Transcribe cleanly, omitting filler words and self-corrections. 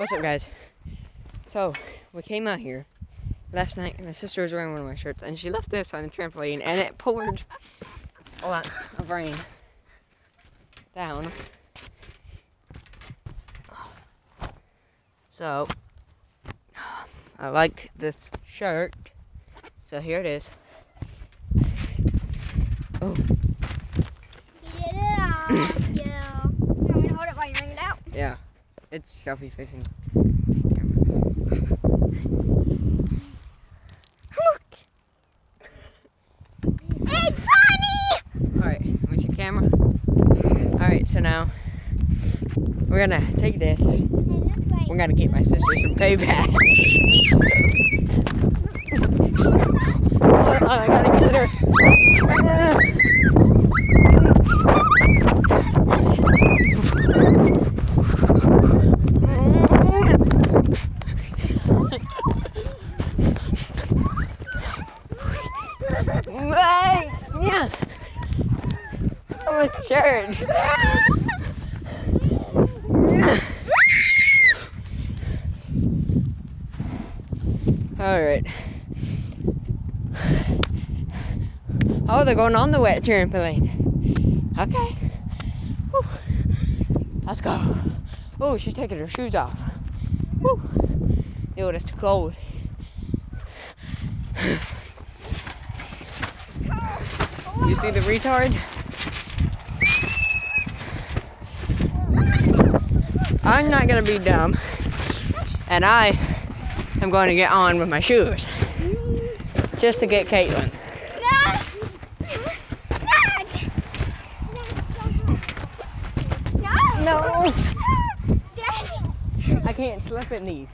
What's up, guys? So, we came out here last night, and my sister was wearing one of my shirts, and she left this on the trampoline, and it poured a lot of rain down. So, I like this shirt, so here it is. Oh. You did it all. Yeah. You want me to hold it while you wring it out? Yeah, it's selfie facing. Look! It's funny! Alright, let me see the camera. Alright, so now we're gonna take this. We're gonna get my sister some payback. Hold on, I gotta get her. Yeah. I'm a turd. Alright. Oh, they're going on the wet trampoline. Okay. Whew. Let's go. Oh, she's taking her shoes off. Whew. Ew, it's too cold. You see the retard? I'm not gonna be dumb. And I am going to get on with my shoes. Just to get Caitlin. No! No! I can't slip in these.